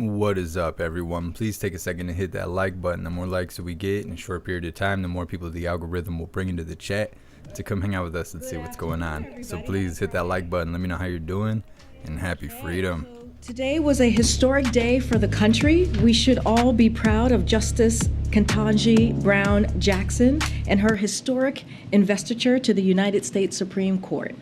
What is up, everyone? Please take a second to hit that like button. The more likes that we get in a short period of time, the more people the algorithm will bring into the chat to come hang out with us and see what's going on. So please hit that like button. Let me know how you're doing, and happy freedom. Today was a historic day for the country. We should all be proud of Justice Ketanji Brown Jackson and her historic investiture to the United States Supreme Court.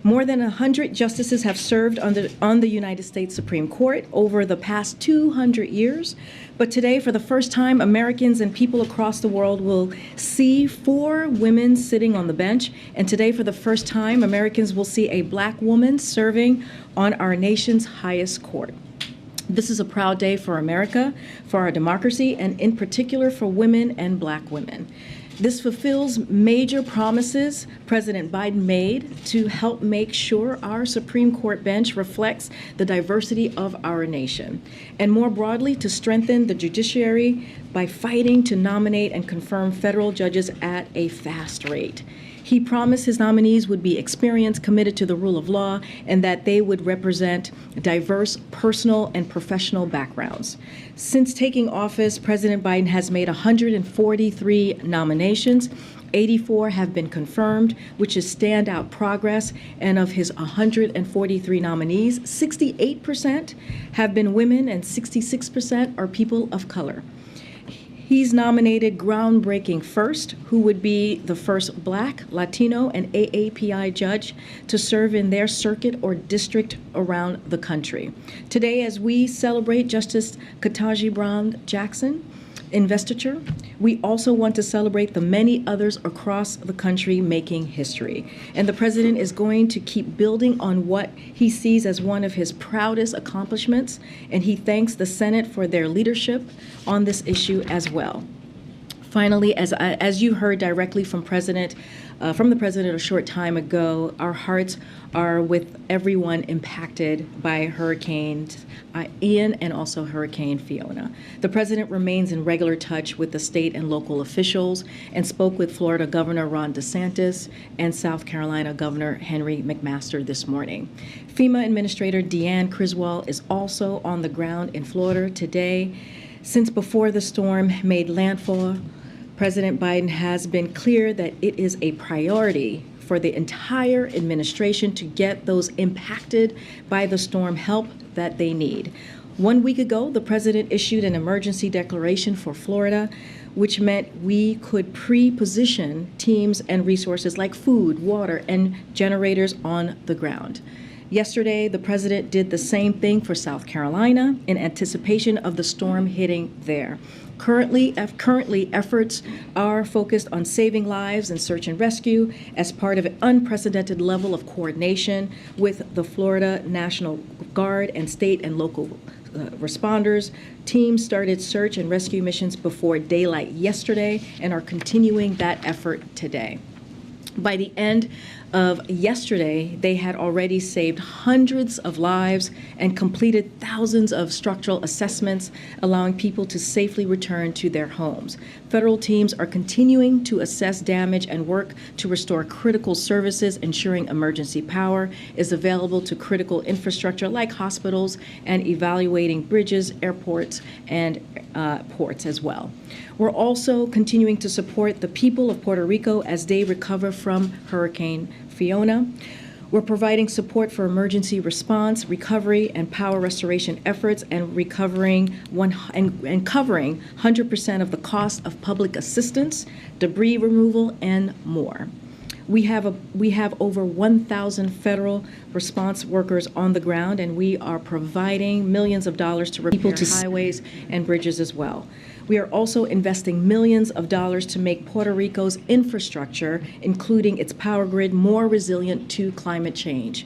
More than 100 justices have served on the United States Supreme Court over the past 200 years. But today, for the first time, Americans and people across the world will see 4 women sitting on the bench. And today, for the first time, Americans will see a Black woman serving on our nation's highest court. This is a proud day for America, for our democracy, and in particular for women and Black women. This fulfills major promises President Biden made to help make sure our Supreme Court bench reflects the diversity of our nation, and more broadly, to strengthen the judiciary by fighting to nominate and confirm federal judges at a fast rate. He promised his nominees would be experienced, committed to the rule of law, and that they would represent diverse personal and professional backgrounds. Since taking office, President Biden has made 143 nominations. 84 have been confirmed, which is standout progress. And of his 143 nominees, 68% have been women and 66% are people of color. He's nominated groundbreaking first, who would be the first Black, Latino, and AAPI judge to serve in their circuit or district around the country. Today, as we celebrate Justice Ketanji Brown Jackson investiture, we also want to celebrate the many others across the country making history. And the president is going to keep building on what he sees as one of his proudest accomplishments, and he thanks the Senate for their leadership on this issue as well. Finally, as you heard directly from the president a short time ago, our hearts are with everyone impacted by Hurricanes Ian and also Hurricane Fiona. The president remains in regular touch with the state and local officials and spoke with Florida Governor Ron DeSantis and South Carolina Governor Henry McMaster this morning. FEMA Administrator Deanne Criswell is also on the ground in Florida today. Since before the storm made landfall, President Biden has been clear that it is a priority for the entire administration to get those impacted by the storm help that they need. 1 week ago, the president issued an emergency declaration for Florida, which meant we could pre-position teams and resources like food, water, and generators on the ground. Yesterday, the president did the same thing for South Carolina in anticipation of the storm hitting there. Currently, efforts are focused on saving lives and search and rescue as part of an unprecedented level of coordination with the Florida National Guard and state and local responders. Teams started search and rescue missions before daylight yesterday and are continuing that effort today. By the end of yesterday, they had already saved hundreds of lives and completed thousands of structural assessments, allowing people to safely return to their homes. Federal teams are continuing to assess damage and work to restore critical services, ensuring emergency power is available to critical infrastructure like hospitals, and evaluating bridges, airports, and ports as well. We're also continuing to support the people of Puerto Rico as they recover from Hurricane Fiona. We're providing support for emergency response, recovery, and power restoration efforts, and covering 100% of the cost of public assistance, debris removal, and more. We have over 1,000 federal response workers on the ground, and we are providing millions of dollars to repair highways and bridges as well. We are also investing millions of dollars to make Puerto Rico's infrastructure, including its power grid, more resilient to climate change.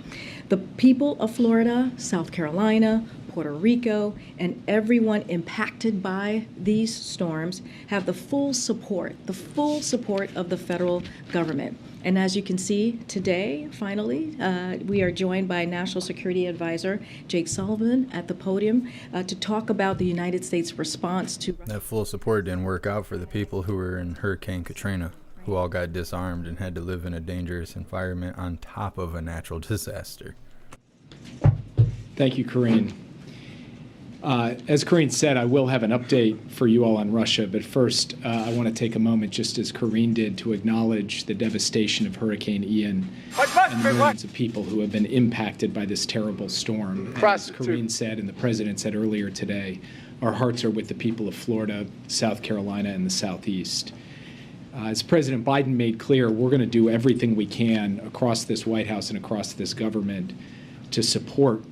The people of Florida, South Carolina, Puerto Rico, and everyone impacted by these storms have the full support of the federal government. And as you can see today, finally, we are joined by National Security Advisor Jake Sullivan at the podium to talk about the United States response to... That full support didn't work out for the people who were in Hurricane Katrina, who all got disarmed and had to live in a dangerous environment on top of a natural disaster. Thank you, Corrine. As Corrine said, I will have an update for you all on Russia, but first I want to take a moment, just as Corrine did, to acknowledge the devastation of Hurricane Ian and the millions of people who have been impacted by this terrible storm. As Corrine said and the President said earlier today, our hearts are with the people of Florida, South Carolina, and the Southeast. As President Biden made clear, we're going to do everything we can across this White House and across this government to support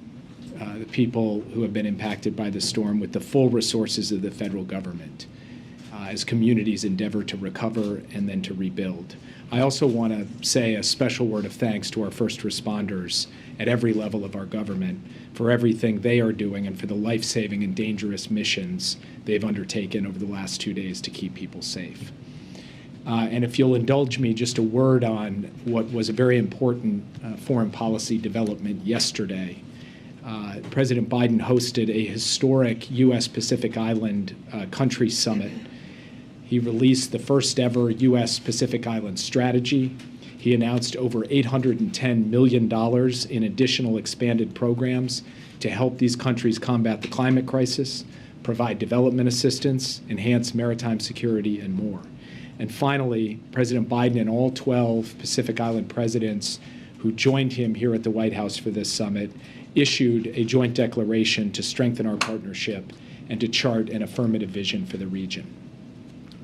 the people who have been impacted by the storm with the full resources of the federal government as communities endeavor to recover and then to rebuild. I also want to say a special word of thanks to our first responders at every level of our government for everything they are doing and for the life-saving and dangerous missions they've undertaken over the last 2 days to keep people safe. And if you'll indulge me, just a word on what was a very important foreign policy development yesterday. President Biden hosted a historic U.S. Pacific Island country summit. He released the first ever U.S. Pacific Island strategy. He announced over $810 million in additional expanded programs to help these countries combat the climate crisis, provide development assistance, enhance maritime security, and more. And finally, President Biden and all 12 Pacific Island presidents who joined him here at the White House for this summit issued a joint declaration to strengthen our partnership and to chart an affirmative vision for the region.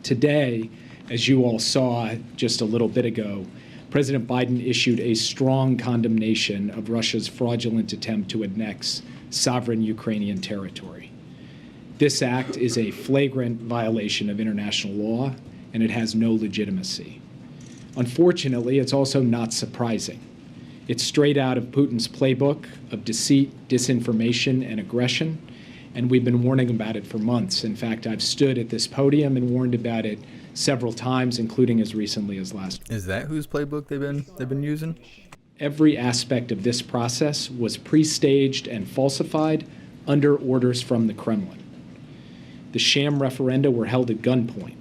Today, as you all saw just a little bit ago, President Biden issued a strong condemnation of Russia's fraudulent attempt to annex sovereign Ukrainian territory. This act is a flagrant violation of international law, and it has no legitimacy. Unfortunately, it's also not surprising. It's straight out of Putin's playbook of deceit, disinformation, and aggression, and we've been warning about it for months. In fact, I've stood at this podium and warned about it several times, including as recently as last week. Is that whose playbook they've been using? Every aspect of this process was pre-staged and falsified under orders from the Kremlin. The sham referenda were held at gunpoint.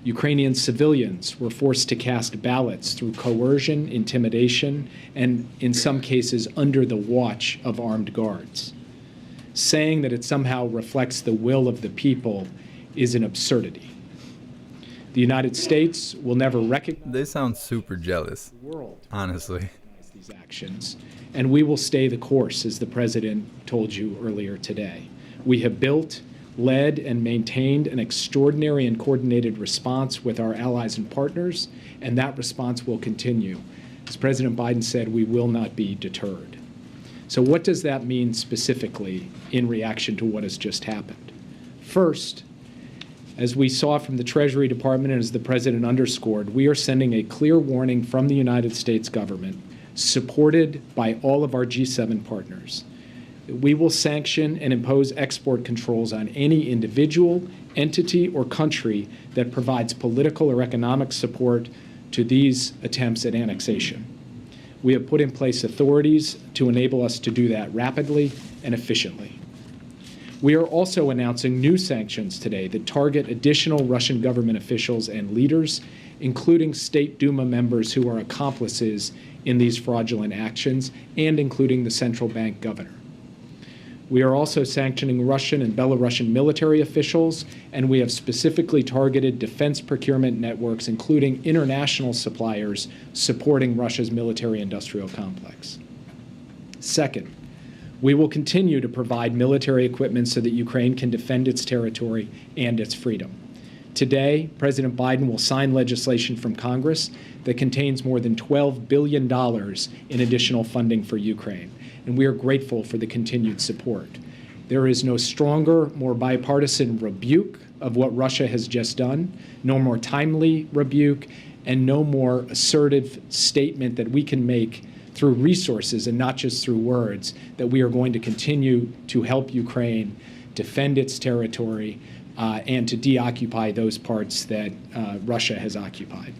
Ukrainian civilians were forced to cast ballots through coercion, intimidation, and in some cases under the watch of armed guards. Saying that it somehow reflects the will of the people is an absurdity. The United States will never recognize... They sound super jealous, the world, honestly. ...these actions, and we will stay the course, as the President told you earlier today. We have built, led, and maintained an extraordinary and coordinated response with our allies and partners, and that response will continue. As President Biden said, we will not be deterred. So what does that mean specifically in reaction to what has just happened? First, as we saw from the Treasury Department and as the President underscored, we are sending a clear warning from the United States government, supported by all of our G7 partners. We will sanction and impose export controls on any individual, entity, or country that provides political or economic support to these attempts at annexation. We have put in place authorities to enable us to do that rapidly and efficiently. We are also announcing new sanctions today that target additional Russian government officials and leaders, including State Duma members who are accomplices in these fraudulent actions, and including the central bank governor. We are also sanctioning Russian and Belarusian military officials, and we have specifically targeted defense procurement networks, including international suppliers supporting Russia's military-industrial complex. Second, we will continue to provide military equipment so that Ukraine can defend its territory and its freedom. Today, President Biden will sign legislation from Congress that contains more than $12 billion in additional funding for Ukraine, and we are grateful for the continued support. There is no stronger, more bipartisan rebuke of what Russia has just done, no more timely rebuke, and no more assertive statement that we can make through resources and not just through words, that we are going to continue to help Ukraine defend its territory and to deoccupy those parts that Russia has occupied.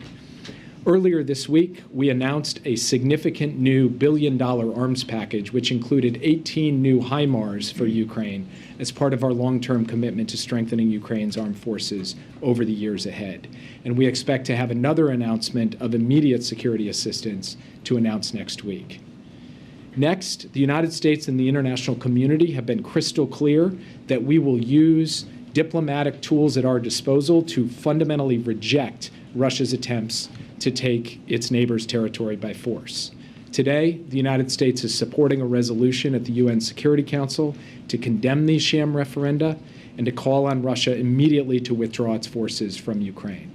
Earlier this week, we announced a significant new billion-dollar arms package, which included 18 new HIMARS for Ukraine as part of our long-term commitment to strengthening Ukraine's armed forces over the years ahead. And we expect to have another announcement of immediate security assistance to announce next week. Next, the United States and the international community have been crystal clear that we will use diplomatic tools at our disposal to fundamentally reject Russia's attempts to take its neighbor's territory by force. Today, the United States is supporting a resolution at the UN Security Council to condemn these sham referenda and to call on Russia immediately to withdraw its forces from Ukraine.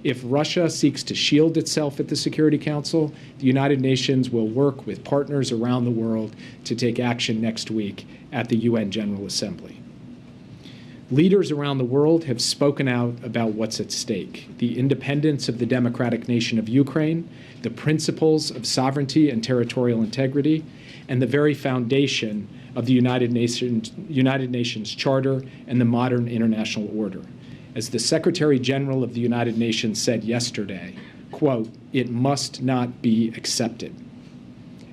If Russia seeks to shield itself at the Security Council, the United Nations will work with partners around the world to take action next week at the UN General Assembly. Leaders around the world have spoken out about what's at stake: the independence of the democratic nation of Ukraine, the principles of sovereignty and territorial integrity, and the very foundation of the United Nations Charter and the modern international order. As the Secretary General of the United Nations said yesterday, quote, "It must not be accepted,"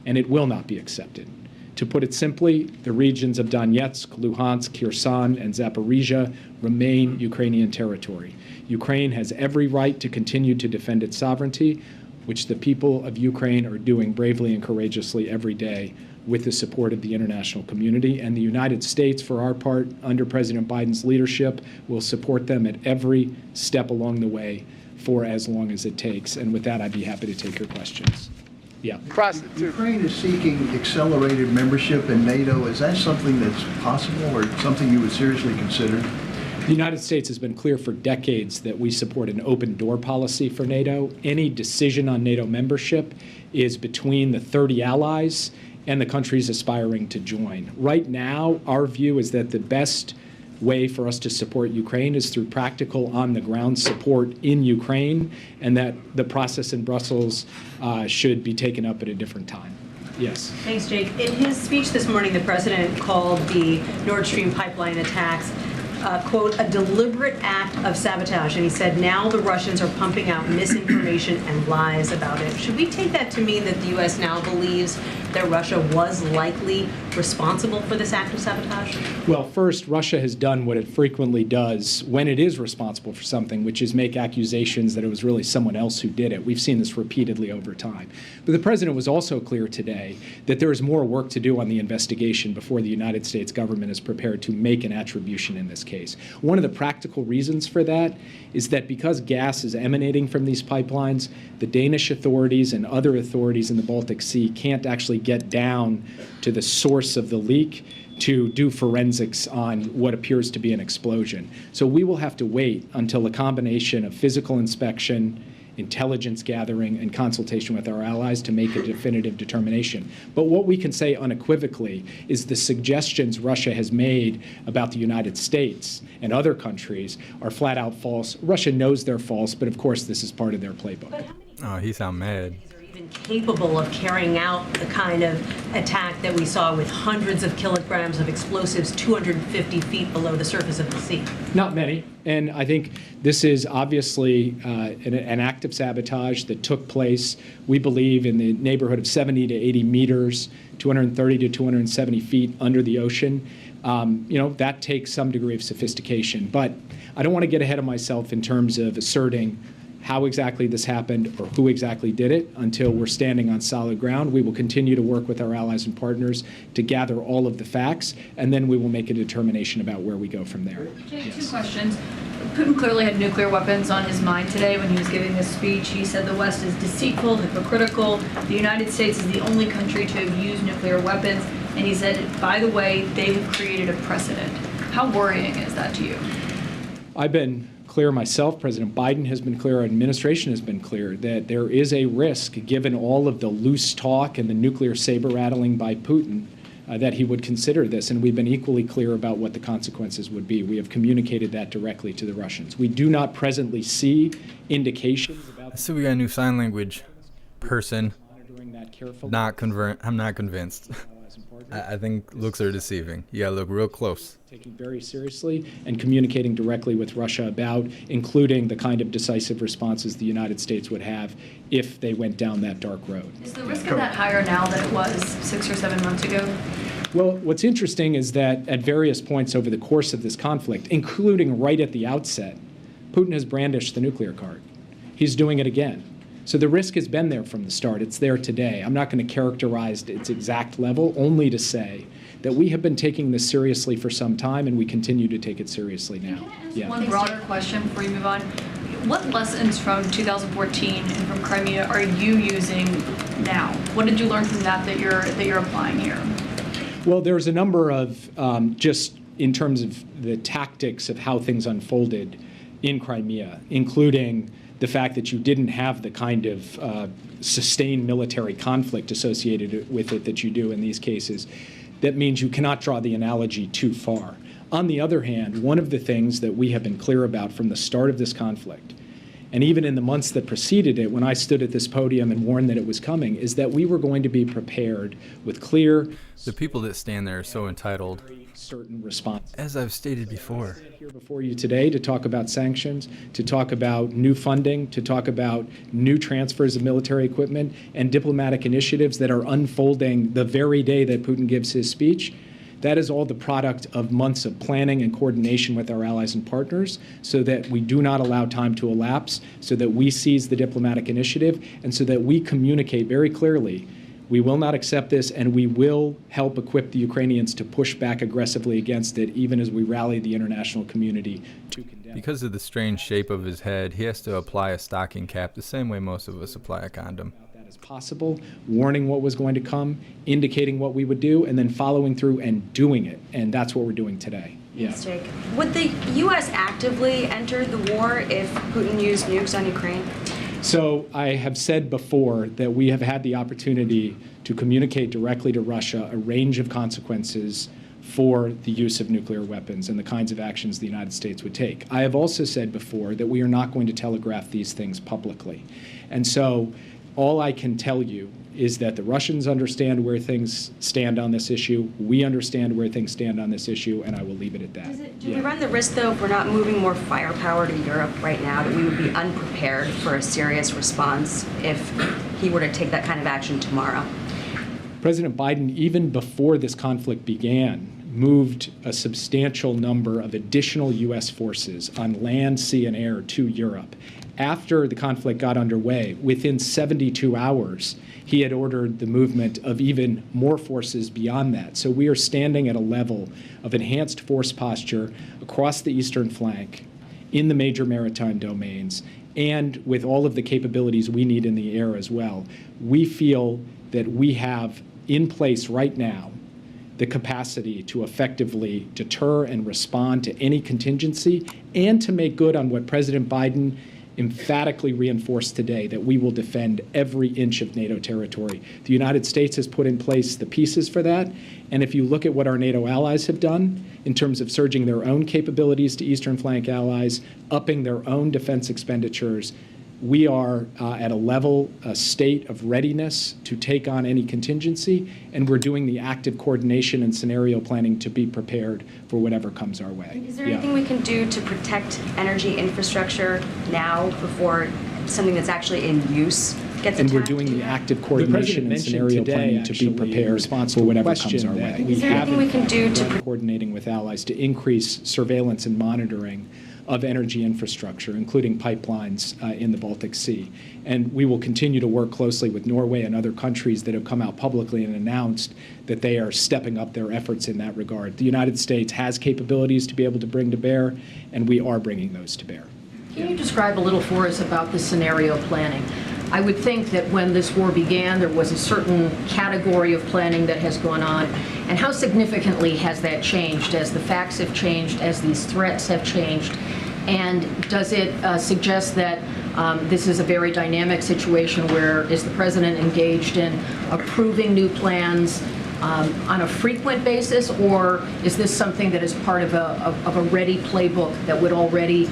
and it will not be accepted. To put it simply, the regions of Donetsk, Luhansk, Kherson, and Zaporizhia remain Ukrainian territory. Ukraine has every right to continue to defend its sovereignty, which the people of Ukraine are doing bravely and courageously every day with the support of the international community. And the United States, for our part, under President Biden's leadership, will support them at every step along the way for as long as it takes. And with that, I'd be happy to take your questions. Yeah. Ukraine is seeking accelerated membership in NATO. Is that something that's possible or something you would seriously consider? The United States has been clear for decades that we support an open door policy for NATO. Any decision on NATO membership is between the 30 allies and the countries aspiring to join. Right now, our view is that the best way for us to support Ukraine is through practical on-the-ground support in Ukraine, and that the process in Brussels should be taken up at a different time. Yes. Thanks, Jake. In his speech this morning, the president called the Nord Stream pipeline attacks, quote, a deliberate act of sabotage. And he said now the Russians are pumping out misinformation and lies about it. Should we take that to mean that the U.S. now believes that Russia was likely responsible for this act of sabotage? Well, first, Russia has done what it frequently does when it is responsible for something, which is make accusations that it was really someone else who did it. We've seen this repeatedly over time. But the president was also clear today that there is more work to do on the investigation before the United States government is prepared to make an attribution in this case. One of the practical reasons for that is that because gas is emanating from these pipelines, the Danish authorities and other authorities in the Baltic Sea can't actually get down to the source of the leak to do forensics on what appears to be an explosion. So we will have to wait until a combination of physical inspection, intelligence gathering, and consultation with our allies to make a definitive determination. But what we can say unequivocally is the suggestions Russia has made about the United States and other countries are flat out false. Russia knows they're false, but of course this is part of their playbook. Oh, he sound mad. Even capable of carrying out the kind of attack that we saw with hundreds of kilograms of explosives 250 feet below the surface of the sea? Not many. And I think this is obviously an act of sabotage that took place, we believe, in the neighborhood of 70 to 80 meters, 230 to 270 feet under the ocean. That takes some degree of sophistication. But I don't want to get ahead of myself in terms of asserting how exactly this happened or who exactly did it until we're standing on solid ground. We will continue to work with our allies and partners to gather all of the facts, and then we will make a determination about where we go from there. Jay, two questions. Putin clearly had nuclear weapons on his mind today when he was giving this speech. He said the West is deceitful, hypocritical. The United States is the only country to have used nuclear weapons. And he said, by the way, they have created a precedent. How worrying is that to you? I've been clear myself, President Biden has been clear, our administration has been clear that there is a risk, given all of the loose talk and the nuclear saber rattling by Putin, that he would consider this. And we've been equally clear about what the consequences would be. We have communicated that directly to the Russians. We do not presently see indications about. So we got a new sign language person. I'm not convinced. I think looks are deceiving. You gotta look real close. Taking very seriously and communicating directly with Russia about, including the kind of decisive responses the United States would have if they went down that dark road. Is the risk of that higher now than it was 6 or 7 months ago? Well, what's interesting is that at various points over the course of this conflict, including right at the outset, Putin has brandished the nuclear card. He's doing it again. So the risk has been there from the start. It's there today. I'm not going to characterize its exact level, only to say that we have been taking this seriously for some time, and we continue to take it seriously now. Yeah. One broader question before you move on. What lessons from 2014 and from Crimea are you using now? What did you learn from that you're applying here? Well, there's a number of, just in terms of the tactics of how things unfolded in Crimea, including the fact that you didn't have the kind of sustained military conflict associated with it that you do in these cases. That means you cannot draw the analogy too far. On the other hand, one of the things that we have been clear about from the start of this conflict, and even in the months that preceded it, when I stood at this podium and warned that it was coming, is that we were going to be prepared with clear. The people that stand there are so entitled. Certain response. As I've stated before. I'm here before you today to talk about sanctions, to talk about new funding, to talk about new transfers of military equipment and diplomatic initiatives that are unfolding the very day that Putin gives his speech. That is all the product of months of planning and coordination with our allies and partners so that we do not allow time to elapse, so that we seize the diplomatic initiative, and so that we communicate very clearly we will not accept this, and we will help equip the Ukrainians to push back aggressively against it, even as we rally the international community to condemn. Because of the strange shape of his head, he has to apply a stocking cap the same way most of us apply a condom. That is possible, warning what was going to come, indicating what we would do, and then following through and doing it. And that's what we're doing today. Yeah. Jake, would the U.S. actively enter the war if Putin used nukes on Ukraine? So I have said before that we have had the opportunity to communicate directly to Russia a range of consequences for the use of nuclear weapons and the kinds of actions the United States would take. I have also said before that we are not going to telegraph these things publicly. And so all I can tell you is that the Russians understand where things stand on this issue. We understand where things stand on this issue, and I will leave it at that. Do we run the risk, though, if we're not moving more firepower to Europe right now, that we would be unprepared for a serious response if he were to take that kind of action tomorrow? President Biden, even before this conflict began, moved a substantial number of additional U.S. forces on land, sea, and air to Europe. After the conflict got underway, within 72 hours, he had ordered the movement of even more forces beyond that. So we are standing at a level of enhanced force posture across the eastern flank, in the major maritime domains, and with all of the capabilities we need in the air as well. We feel that we have in place right now the capacity to effectively deter and respond to any contingency and to make good on what President Biden emphatically reinforced today, that we will defend every inch of NATO territory. The United States has put in place the pieces for that, and if you look at what our NATO allies have done in terms of surging their own capabilities to eastern flank allies, upping their own defense expenditures, we are at a state of readiness to take on any contingency, and we're doing the active coordination and scenario planning to be prepared for whatever comes our way. Is there anything we can do to protect energy infrastructure now before something that's actually in use gets attacked? And we're doing the active coordination and scenario planning to be prepared for whatever comes our way. Is there anything we can do to coordinating with allies to increase surveillance and monitoring of energy infrastructure, including pipelines in the Baltic Sea. And we will continue to work closely with Norway and other countries that have come out publicly and announced that they are stepping up their efforts in that regard. The United States has capabilities to be able to bring to bear, and we are bringing those to bear. Can you describe a little for us about the scenario planning? I would think that when this war began, there was a certain category of planning that has gone on. And how significantly has that changed as the facts have changed, as these threats have changed? And does it suggest that this is a very dynamic situation where is the president engaged in approving new plans on a frequent basis, or is this something that is part of a ready playbook that would already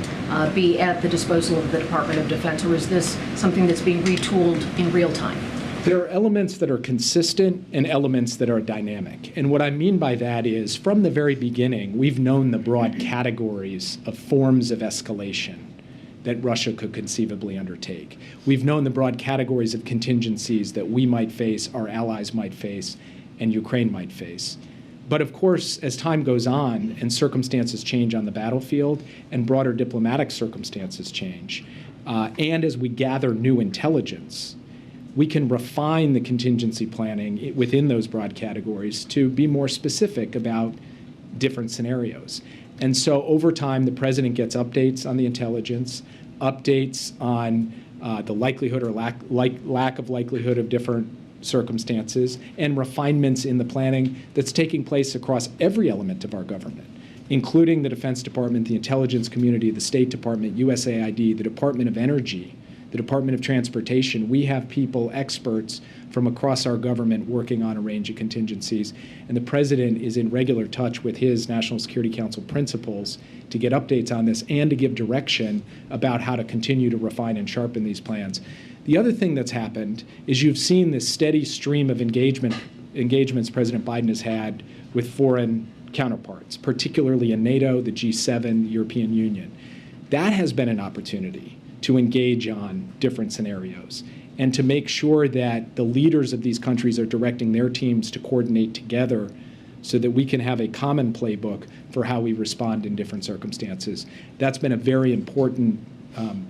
be at the disposal of the Department of Defense, or is this something that's being retooled in real time? There are elements that are consistent and elements that are dynamic. And what I mean by that is, from the very beginning, we've known the broad categories of forms of escalation that Russia could conceivably undertake. We've known the broad categories of contingencies that we might face, our allies might face, and Ukraine might face. But of course, as time goes on and circumstances change on the battlefield and broader diplomatic circumstances change, and as we gather new intelligence, we can refine the contingency planning within those broad categories to be more specific about different scenarios. And so over time, the president gets updates on the intelligence, updates on the likelihood or lack of likelihood of different circumstances, and refinements in the planning that's taking place across every element of our government, including the Defense Department, the intelligence community, the State Department, USAID, the Department of Energy, the Department of Transportation. We have people, experts from across our government working on a range of contingencies, and the president is in regular touch with his National Security Council principals to get updates on this and to give direction about how to continue to refine and sharpen these plans. The other thing that's happened is you've seen this steady stream of engagements President Biden has had with foreign counterparts, particularly in NATO, the G7, the European Union. That has been an opportunity to engage on different scenarios and to make sure that the leaders of these countries are directing their teams to coordinate together so that we can have a common playbook for how we respond in different circumstances. That's been a very important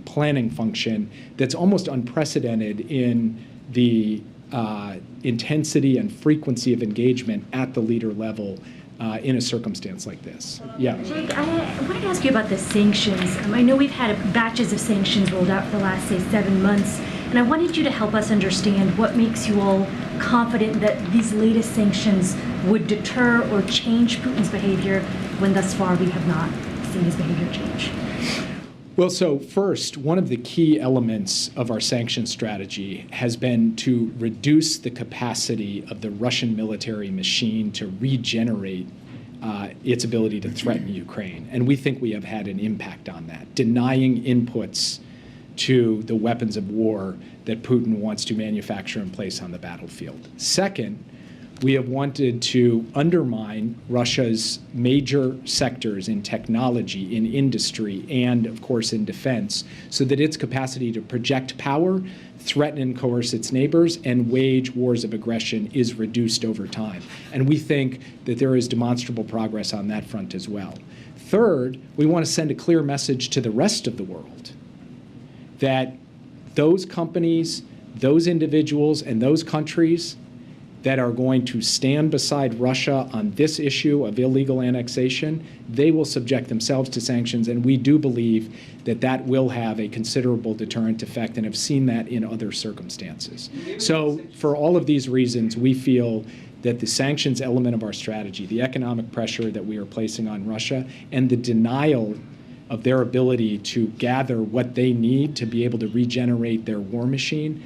planning function that's almost unprecedented in the intensity and frequency of engagement at the leader level in a circumstance like this. Yeah. Jake, I wanted to ask you about the sanctions. I know we've had batches of sanctions rolled out for the last, say, 7 months, and I wanted you to help us understand what makes you all confident that these latest sanctions would deter or change Putin's behavior when thus far we have not seen his behavior change. Well, so first, one of the key elements of our sanctions strategy has been to reduce the capacity of the Russian military machine to regenerate its ability to threaten Ukraine. And we think we have had an impact on that, denying inputs to the weapons of war that Putin wants to manufacture and place on the battlefield. Second, we have wanted to undermine Russia's major sectors in technology, in industry, and, of course, in defense, so that its capacity to project power, threaten and coerce its neighbors, and wage wars of aggression is reduced over time. And we think that there is demonstrable progress on that front as well. Third, we want to send a clear message to the rest of the world that those companies, those individuals, and those countries that are going to stand beside Russia on this issue of illegal annexation, they will subject themselves to sanctions, and we do believe that that will have a considerable deterrent effect and have seen that in other circumstances. So for all of these reasons, we feel that the sanctions element of our strategy, the economic pressure that we are placing on Russia, and the denial of their ability to gather what they need to be able to regenerate their war machine,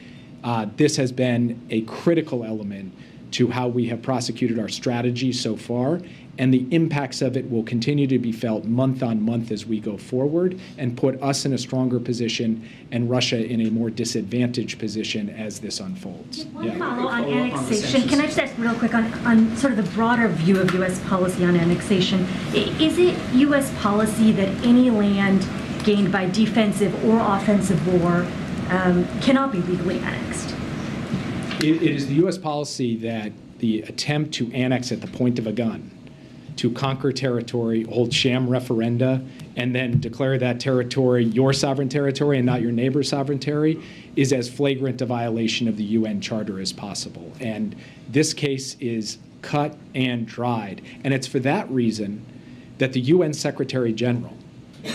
this has been a critical element to how we have prosecuted our strategy so far, and the impacts of it will continue to be felt month on month as we go forward and put us in a stronger position and Russia in a more disadvantaged position as this unfolds. One follow on annexation. Can I just ask real quick on sort of the broader view of U.S. policy on annexation? Is it U.S. policy that any land gained by defensive or offensive war cannot be legally annexed? It is the U.S. policy that the attempt to annex at the point of a gun, to conquer territory, hold sham referenda, and then declare that territory your sovereign territory and not your neighbor's sovereign territory, is as flagrant a violation of the UN Charter as possible. And this case is cut and dried. And it's for that reason that the UN Secretary General,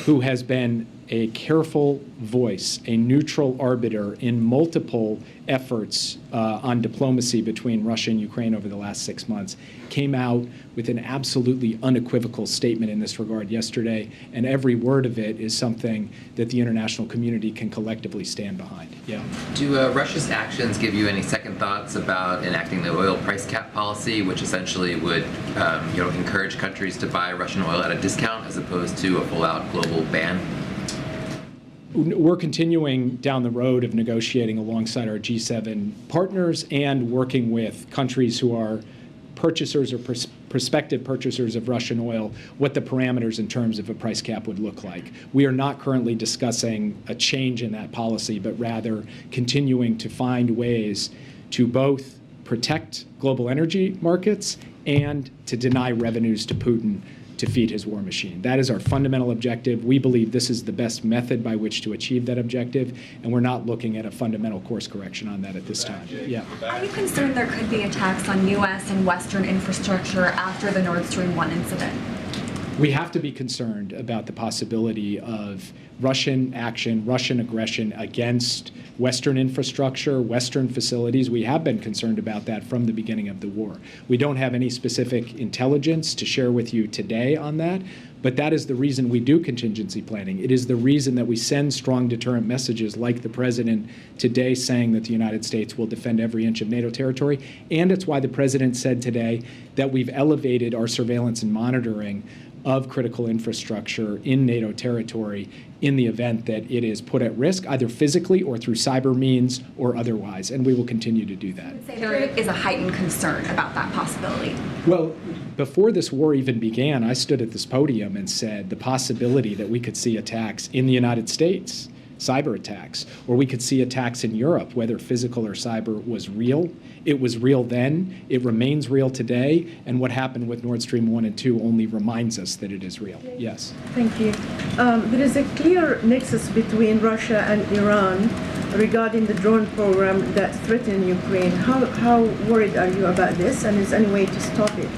who has been a careful voice, a neutral arbiter in multiple efforts on diplomacy between Russia and Ukraine over the last 6 months, came out with an absolutely unequivocal statement in this regard yesterday, and every word of it is something that the international community can collectively stand behind. Yeah. Do Russia's actions give you any second thoughts about enacting the oil price cap policy, which essentially would encourage countries to buy Russian oil at a discount as opposed to a full-out global ban? We're continuing down the road of negotiating alongside our G7 partners and working with countries who are purchasers or prospective purchasers of Russian oil, what the parameters in terms of a price cap would look like. We are not currently discussing a change in that policy, but rather continuing to find ways to both protect global energy markets and to deny revenues to Putin to feed his war machine. That is our fundamental objective. We believe this is the best method by which to achieve that objective, and we're not looking at a fundamental course correction on that at this time. Yeah. Are you concerned there could be attacks on U.S. and Western infrastructure after the Nord Stream 1 incident? We have to be concerned about the possibility of Russian action, Russian aggression against Western infrastructure, Western facilities. We have been concerned about that from the beginning of the war. We don't have any specific intelligence to share with you today on that, but that is the reason we do contingency planning. It is the reason that we send strong deterrent messages like the President today saying that the United States will defend every inch of NATO territory, and it's why the President said today that we've elevated our surveillance and monitoring of critical infrastructure in NATO territory in the event that it is put at risk, either physically or through cyber means or otherwise, and we will continue to do that. There is a heightened concern about that possibility. Well, before this war even began, I stood at this podium and said the possibility that we could see attacks in the United States, cyber attacks, or we could see attacks in Europe, whether physical or cyber, was real. It was real then, it remains real today, and what happened with Nord Stream 1 and 2 only reminds us that it is real. Yes. Thank you. There is a clear nexus between Russia and Iran regarding the drone program that threatened Ukraine. How worried are you about this, and is there any way to stop it?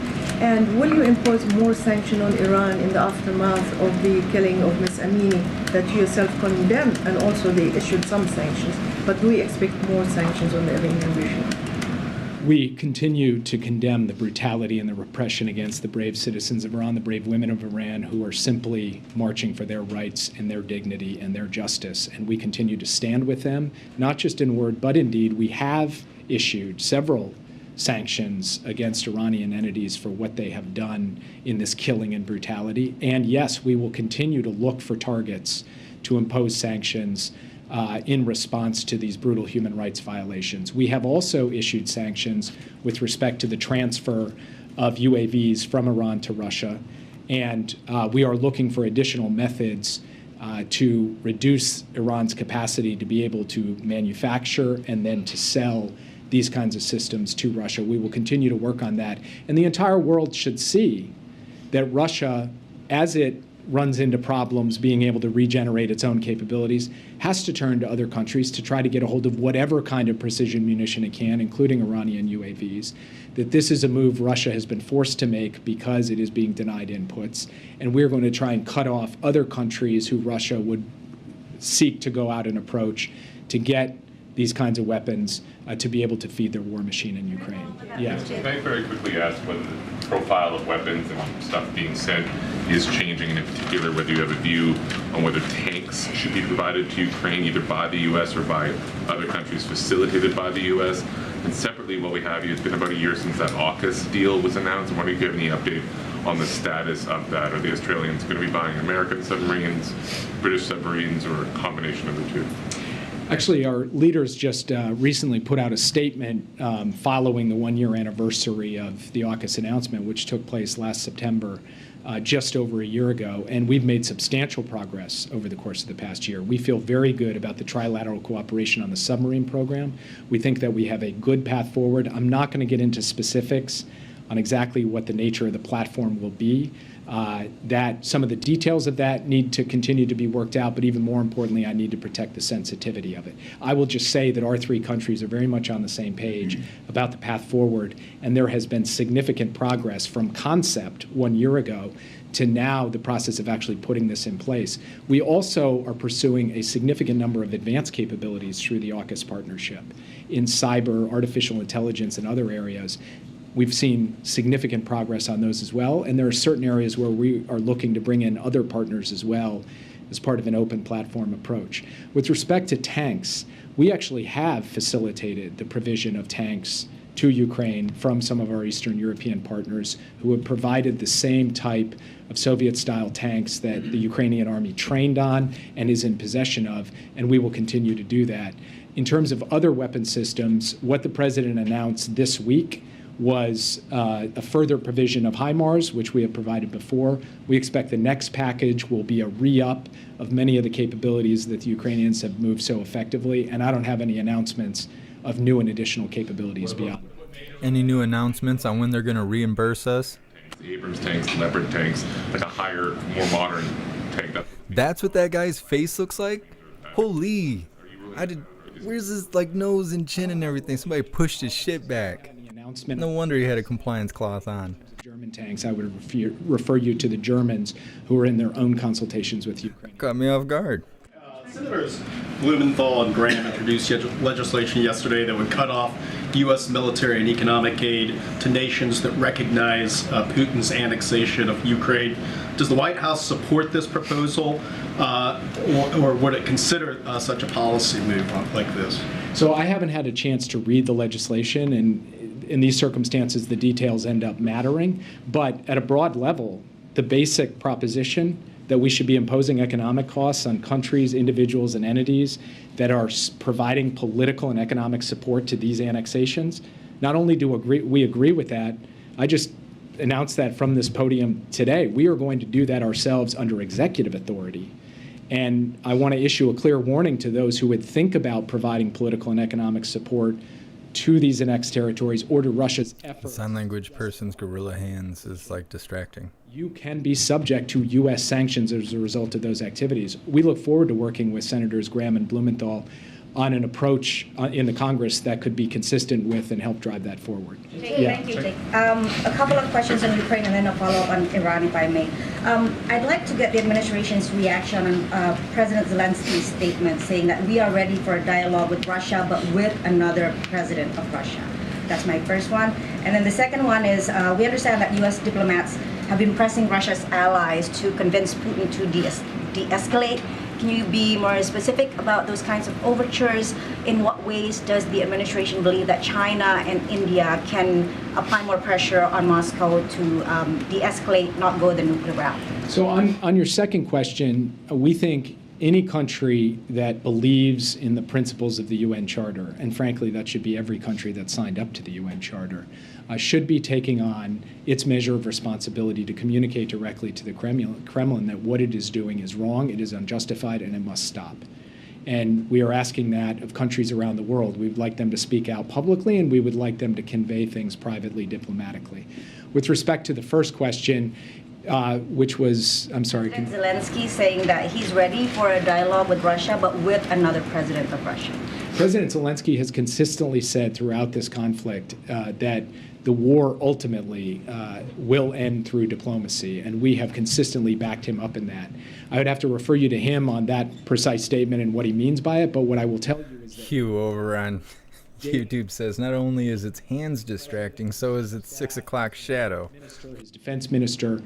And will you impose more sanctions on Iran in the aftermath of the killing of Ms. Amini that you yourself condemned, and also they issued some sanctions, but do we expect more sanctions on the Iranian regime? We continue to condemn the brutality and the repression against the brave citizens of Iran, the brave women of Iran who are simply marching for their rights and their dignity and their justice. And we continue to stand with them, not just in word, but in deed. We have issued several sanctions against Iranian entities for what they have done in this killing and brutality. And yes, we will continue to look for targets to impose sanctions in response to these brutal human rights violations. We have also issued sanctions with respect to the transfer of UAVs from Iran to Russia, and we are looking for additional methods to reduce Iran's capacity to be able to manufacture and then to sell these kinds of systems to Russia. We will continue to work on that. And the entire world should see that Russia, as it runs into problems being able to regenerate its own capabilities, has to turn to other countries to try to get a hold of whatever kind of precision munition it can, including Iranian UAVs, that this is a move Russia has been forced to make because it is being denied inputs. And we're going to try and cut off other countries who Russia would seek to go out and approach to get these kinds of weapons to be able to feed their war machine in Ukraine. Yeah. Can I very quickly ask whether the profile of weapons and stuff being sent is changing, and in particular whether you have a view on whether tanks should be provided to Ukraine either by the U.S. or by other countries facilitated by the U.S.? And separately, separately, while we have you, it's been about a year since that AUKUS deal was announced. I wonder if you have any update on the status of that. Are the Australians going to be buying American submarines, British submarines, or a combination of the two? Actually, our leaders just recently put out a statement following the one-year anniversary of the AUKUS announcement, which took place last September, just over a year ago, and we've made substantial progress over the course of the past year. We feel very good about the trilateral cooperation on the submarine program. We think that we have a good path forward. I'm not going to get into specifics on exactly what the nature of the platform will be. That some of the details of that need to continue to be worked out, but even more importantly, I need to protect the sensitivity of it. I will just say that our three countries are very much on the same page about the path forward, and there has been significant progress from concept 1 year ago to now the process of actually putting this in place. We also are pursuing a significant number of advanced capabilities through the AUKUS partnership in cyber, artificial intelligence, and other areas. We've seen significant progress on those as well, and there are certain areas where we are looking to bring in other partners as well as part of an open platform approach. With respect to tanks, we actually have facilitated the provision of tanks to Ukraine from some of our Eastern European partners who have provided the same type of Soviet-style tanks that the Ukrainian army trained on and is in possession of, and we will continue to do that. In terms of other weapon systems, what the president announced this week was a further provision of HIMARS, which we have provided before. We expect the next package will be a re-up of many of the capabilities that the Ukrainians have moved so effectively, and I don't have any announcements of new and additional capabilities beyond. Any new announcements on when they're going to reimburse us? Abrams tanks, Leopard tanks, like a higher, more modern tank. That's what that guy's face looks like? Holy! Where's his like nose and chin and everything? Somebody pushed his shit back. No wonder he had a compliance cloth on. German tanks, I would refer you to the Germans who are in their own consultations with Ukraine. Caught me off guard. Senators Blumenthal and Graham introduced legislation yesterday that would cut off U.S. military and economic aid to nations that recognize Putin's annexation of Ukraine. Does the White House support this proposal, or would it consider such a policy move like this? So I haven't had a chance to read the legislation, and in these circumstances, the details end up mattering. But at a broad level, the basic proposition that we should be imposing economic costs on countries, individuals, and entities that are providing political and economic support to these annexations, not only do we agree with that, I just announced that from this podium today. We are going to do that ourselves under executive authority. And I want to issue a clear warning to those who would think about providing political and economic support to these annexed territories or to Russia's efforts. Sign language person's gorilla hands is like distracting. You can be subject to U.S. sanctions as a result of those activities. We look forward to working with Senators Graham and Blumenthal on an approach in the Congress that could be consistent with and help drive that forward. Thank you. A couple of questions on Ukraine and then a follow-up on Iran, if I may. I'd like to get the administration's reaction on President Zelensky's statement saying that we are ready for a dialogue with Russia, but with another president of Russia. That's my first one. And then the second one is we understand that U.S. diplomats have been pressing Russia's allies to convince Putin to de-escalate. Can you be more specific about those kinds of overtures? In what ways does the administration believe that China and India can apply more pressure on Moscow to de-escalate, not go the nuclear route? So on your second question, we think any country that believes in the principles of the UN Charter, and frankly, that should be every country that signed up to the UN Charter, should be taking on its measure of responsibility to communicate directly to the Kremlin that what it is doing is wrong, it is unjustified, and it must stop. And we are asking that of countries around the world. We'd like them to speak out publicly, and we would like them to convey things privately, diplomatically. With respect to the first question, which was, I'm sorry. Zelensky saying that he's ready for a dialogue with Russia, but with another president of Russia. President Zelensky has consistently said throughout this conflict that the war ultimately will end through diplomacy, and we have consistently backed him up in that. I would have to refer you to him on that precise statement and what he means by it, but what I will tell you is that Hugh over on YouTube says not only is its hands distracting, so is its 6 o'clock shadow. His defense minister,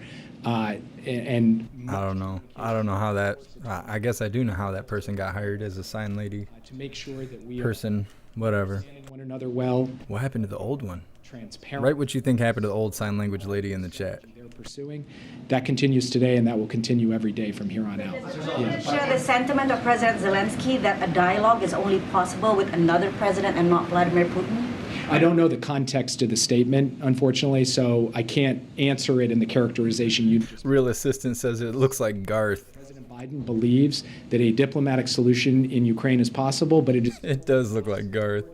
and I don't know how that. I guess I do know how that person got hired as a sign lady. To make sure that we person Whatever. One another well. What happened to the old one? Transparent. Write what you think happened to the old sign language lady in the chat. They're pursuing. That continues today, and that will continue every day from here on out. Yeah. Share the sentiment of President Zelensky that a dialogue is only possible with another president and not Vladimir Putin? I don't know the context of the statement, unfortunately, so I can't answer it in the characterization you just. Real assistant says it looks like Garth. President Biden believes that a diplomatic solution in Ukraine is possible, but it does look like Garth.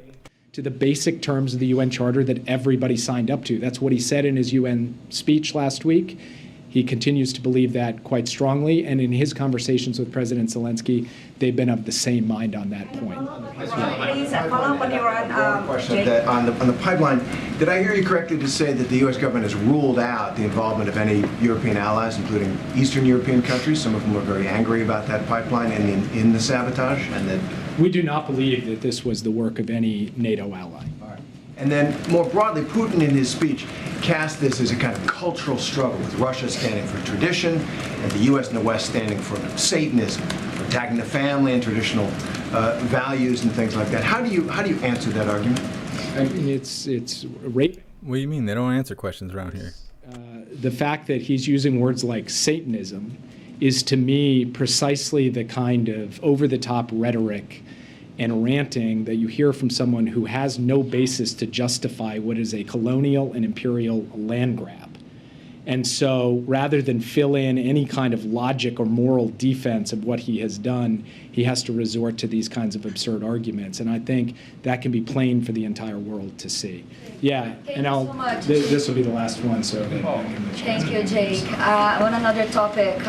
To the basic terms of the UN Charter that everybody signed up to. That's what he said in his UN speech last week. He continues to believe that quite strongly, and in his conversations with President Zelensky, they've been of the same mind on that point. Please follow up on your question that on the pipeline. Did I hear you correctly to say that the U.S. government has ruled out the involvement of any European allies, including Eastern European countries? Some of them were very angry about that pipeline and in the sabotage, and that. We do not believe that this was the work of any NATO ally. And then, more broadly, Putin in his speech cast this as a kind of cultural struggle, with Russia standing for tradition and the U.S. and the West standing for Satanism, for attacking the family and traditional values and things like that. How do you answer that argument? I mean, it's rape. What do you mean? They don't answer questions around here. The fact that he's using words like Satanism is, to me, precisely the kind of over-the-top rhetoric and ranting that you hear from someone who has no basis to justify what is a colonial and imperial land grab. And so rather than fill in any kind of logic or moral defense of what he has done, he has to resort to these kinds of absurd arguments. And I think that can be plain for the entire world to see. Yeah, and this will be the last one, so that I can let you. Thank you, Jake. On another topic,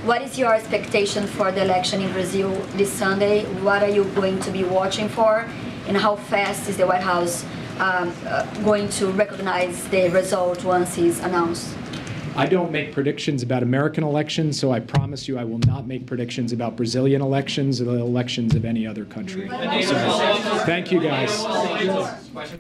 what is your expectation for the election in Brazil this Sunday? What are you going to be watching for? And how fast is the White House going to recognize the result once it's announced? I don't make predictions about American elections, so I promise you I will not make predictions about Brazilian elections or the elections of any other country. So, thank you, guys. What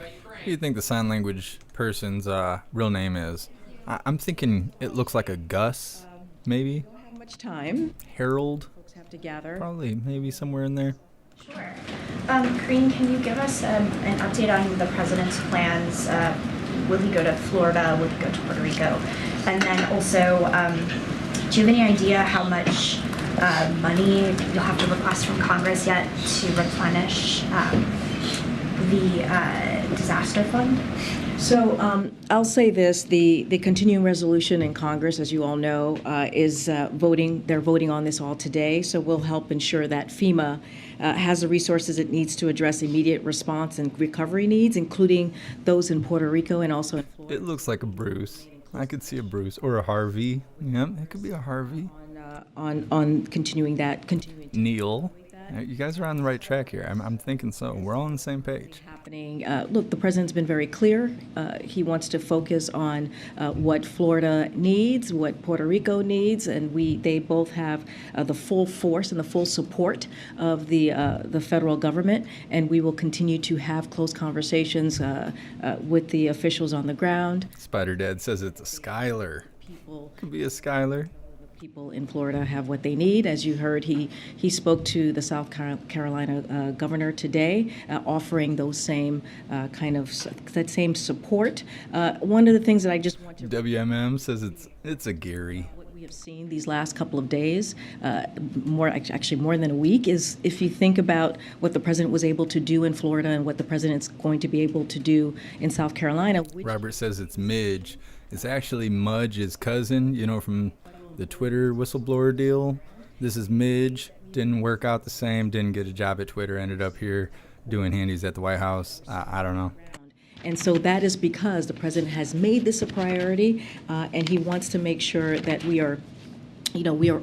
do you think the sign language person's real name is? I'm thinking it looks like a Gus, maybe? How much time? Harold? Folks have to gather. Probably, maybe somewhere in there. Sure. Karine, can you give us an update on the president's plans? Will he go to Florida? Will he go to Puerto Rico? And then also, do you have any idea how much money you'll have to request from Congress yet to replenish the disaster fund? So I'll say this, the continuing resolution in Congress, as you all know, is voting. They're voting on this all today, so we'll help ensure that FEMA has the resources it needs to address immediate response and recovery needs, including those in Puerto Rico and also in Florida. It looks like a Bruce. I could see a Bruce or a Harvey. Yep, it could be a Harvey. On continuing that. Neil. You guys are on the right track here. I'm thinking so. We're all on the same page. Happening. Look, the president's been very clear. He wants to focus on what Florida needs, what Puerto Rico needs, and they both have the full force and the full support of the federal government. And we will continue to have close conversations with the officials on the ground. Spider Dad says it's a Skylar. Could be a Skylar. People in Florida have what they need. As you heard, he spoke to the South Carolina governor today, offering those same that same support. One of the things that I just want to WMM says it's a Gary. What we have seen these last couple of days, more than a week, is if you think about what the president was able to do in Florida and what the president's going to be able to do in South Carolina. Robert says it's Midge. It's actually Mudge's cousin, from the Twitter whistleblower deal. This is Midge. Didn't work out the same. Didn't get a job at Twitter. Ended up here doing handies at the White House. I don't know. And so that is because the president has made this a priority, and he wants to make sure that we are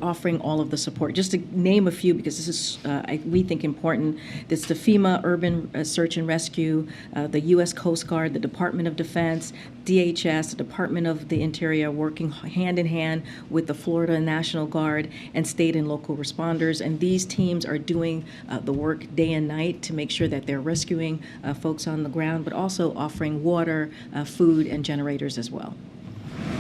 offering all of the support. Just to name a few, because this is, we think, important. It's the FEMA Urban Search and Rescue, the U.S. Coast Guard, the Department of Defense, DHS, the Department of the Interior, working hand in hand with the Florida National Guard and state and local responders. And these teams are doing the work day and night to make sure that they're rescuing folks on the ground, but also offering water, food, and generators as well.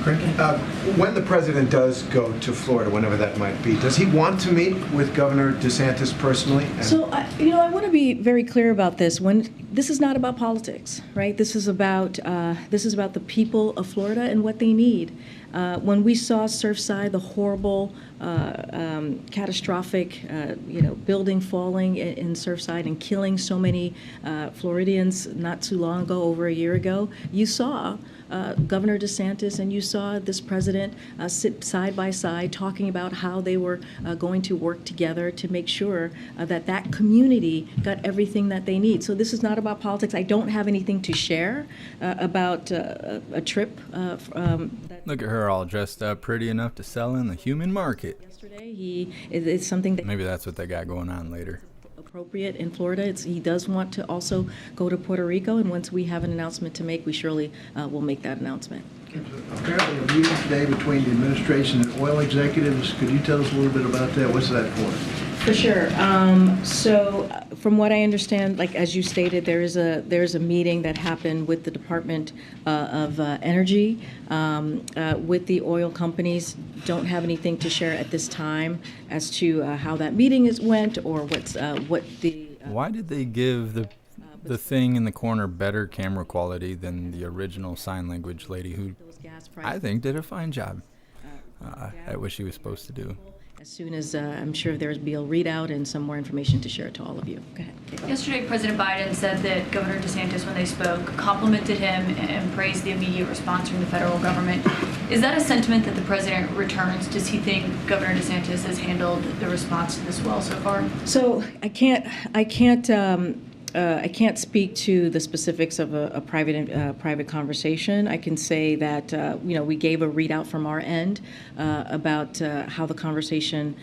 When the president does go to Florida, whenever that might be, does he want to meet with Governor DeSantis personally? So, I want to be very clear about this. This is not about politics, right? This is about the people of Florida and what they need. When we saw Surfside, the horrible, catastrophic, building falling in Surfside and killing so many Floridians not too long ago, over a year ago, you saw Governor DeSantis and you saw this president sit side by side talking about how they were going to work together to make sure that community got everything that they need. So this is not about politics. I don't have anything to share about a trip. Look at her all dressed up, pretty enough to sell in the human market. Yesterday, it's something that maybe that's what they got going on later. Appropriate in Florida. He does want to also go to Puerto Rico, and once we have an announcement to make, we surely will make that announcement. Apparently a meeting today between the administration and oil executives. Could you tell us a little bit about that? What's that for? For sure. So from what I understand, like as you stated, there's a meeting that happened with the Department of Energy with the oil companies. Don't have anything to share at this time as to how that meeting went or what the. Why did they give the thing in the corner better camera quality than the original sign language lady who I think did a fine job at what she was supposed to do? As soon as I'm sure there'll be a readout and some more information to share to all of you. Go ahead. Kate. Yesterday, President Biden said that Governor DeSantis, when they spoke, complimented him and praised the immediate response from the federal government. Is that a sentiment that the president returns? Does he think Governor DeSantis has handled the response to this well so far? So I can't speak to the specifics of a private conversation. I can say that we gave a readout from our end about how the conversation